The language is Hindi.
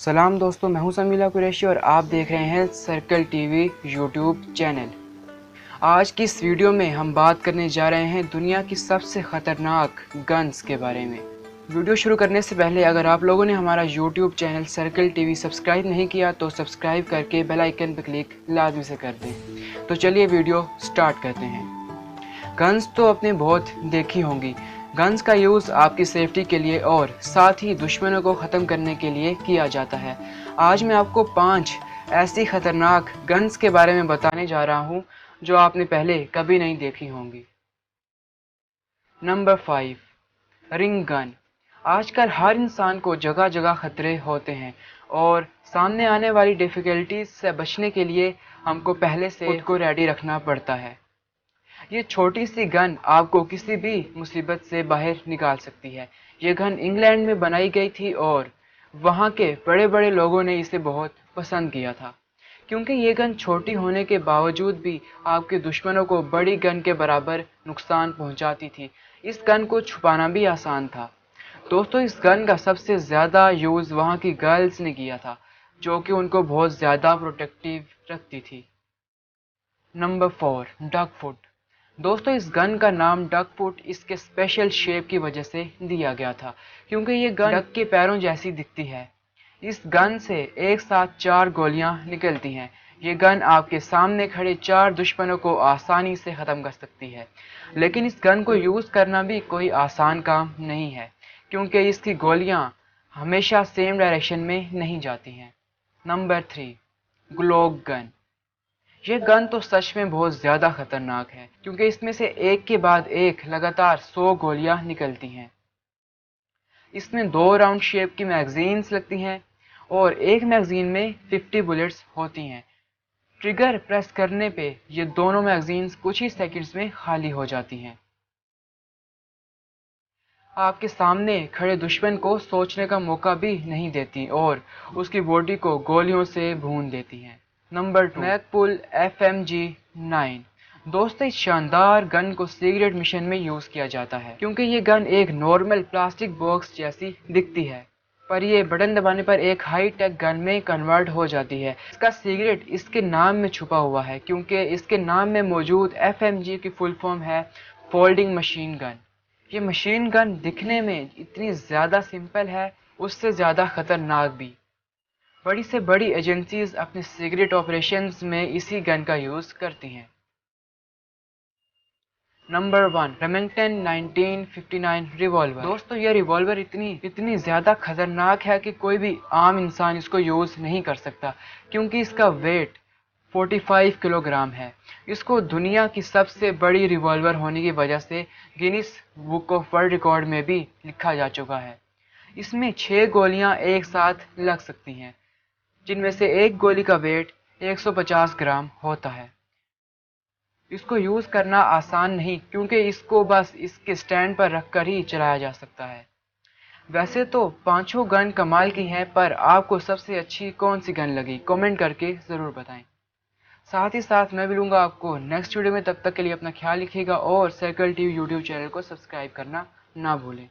सलाम दोस्तों, मैं हूं समीला कुरैशी और आप देख रहे हैं सर्कल टीवी यूट्यूब चैनल। आज की इस वीडियो में हम बात करने जा रहे हैं दुनिया की सबसे ख़तरनाक गन्स के बारे में। वीडियो शुरू करने से पहले अगर आप लोगों ने हमारा YouTube channel circle TV subscribe नहीं किया तो सब्सक्राइब करके बेल आइकन पर क्लिक लाजमी से कर दें। तो चलिए वीडियो स्टार्ट करते हैं। गन्स तो आपने बहुत देखी होंगी। गन्स का यूज़ आपकी सेफ्टी के लिए और साथ ही दुश्मनों को ख़त्म करने के लिए किया जाता है। आज मैं आपको 5 ऐसी ख़तरनाक गन्स के बारे में बताने जा रहा हूँ जो आपने पहले कभी नहीं देखी होंगी। Number 5, ring gun. आजकल हर इंसान को जगह जगह खतरे होते हैं और सामने आने वाली डिफ़िकल्टीज से बचने के लिए हमको पहले से खुद को रेडी रखना पड़ता है। ये छोटी सी गन आपको किसी भी मुसीबत से बाहर निकाल सकती है। ये गन इंग्लैंड में बनाई गई थी और वहाँ के बड़े बड़े लोगों ने इसे बहुत पसंद किया था, क्योंकि ये गन छोटी होने के बावजूद भी आपके दुश्मनों को बड़ी गन के बराबर नुकसान पहुंचाती थी। इस गन को छुपाना भी आसान था। दोस्तों, इस गन का सबसे ज़्यादा यूज़ वहाँ की गर्ल्स ने किया था, जो कि उनको बहुत ज़्यादा प्रोटेक्टिव रखती थी। Number 4, duck foot. दोस्तों, इस गन का नाम डक फुट इसके स्पेशल शेप की वजह से दिया गया था, क्योंकि ये गन डक के पैरों जैसी दिखती है। इस गन से एक साथ 4 गोलियां निकलती हैं। ये गन आपके सामने खड़े 4 दुश्मनों को आसानी से ख़त्म कर सकती है। लेकिन इस गन को यूज़ करना भी कोई आसान काम नहीं है, क्योंकि इसकी गोलियां हमेशा सेम डायरेक्शन में नहीं जाती हैं। Number 3, Glock gun. ये गन तो सच में बहुत ज़्यादा खतरनाक है, क्योंकि इसमें से एक के बाद एक लगातार 100 गोलियां निकलती हैं। इसमें 2 राउंड शेप की मैगजीन्स लगती हैं और एक मैगजीन में 50 बुलेट्स होती हैं। ट्रिगर प्रेस करने पे ये दोनों मैगजीन्स कुछ ही सेकंड्स में खाली हो जाती हैं। आपके सामने खड़े दुश्मन को सोचने का मौका भी नहीं देती और उसकी बॉडी को गोलियों से भून देती हैं। Number 2, Magpul FMG9। दोस्तों, इस शानदार गन को सीक्रेट मिशन में यूज़ किया जाता है, क्योंकि ये गन एक नॉर्मल प्लास्टिक बॉक्स जैसी दिखती है, पर ये बटन दबाने पर एक हाई टेक गन में कन्वर्ट हो जाती है। इसका सीक्रेट इसके नाम में छुपा हुआ है, क्योंकि इसके नाम में मौजूद FMG की फुल फॉर्म है फोल्डिंग मशीन गन। ये मशीन गन दिखने में इतनी ज़्यादा सिंपल है, उससे ज़्यादा ख़तरनाक भी। बड़ी से बड़ी एजेंसीज अपने सीक्रेट ऑपरेशंस में इसी गन का यूज़ करती हैं। Number 1, Remington 1959 revolver. दोस्तों, यह रिवॉल्वर इतनी ज़्यादा खतरनाक है कि कोई भी आम इंसान इसको यूज़ नहीं कर सकता, क्योंकि इसका वेट 45 किलोग्राम है। इसको दुनिया की सबसे बड़ी रिवॉल्वर होने की वजह से Guinness book of world record में भी लिखा जा चुका है। इसमें 6 गोलियां एक साथ लग सकती हैं, जिनमें से एक गोली का वेट 150 ग्राम होता है। इसको यूज़ करना आसान नहीं, क्योंकि इसको बस इसके स्टैंड पर रखकर ही चलाया जा सकता है। वैसे तो पांचों गन कमाल की हैं, पर आपको सबसे अच्छी कौन सी गन लगी कमेंट करके ज़रूर बताएं। साथ ही साथ मैं मिलूंगा आपको नेक्स्ट वीडियो में। तब तक के लिए अपना ख्याल रखिएगा और सर्कल टीवी यूट्यूब चैनल को सब्सक्राइब करना ना भूलें।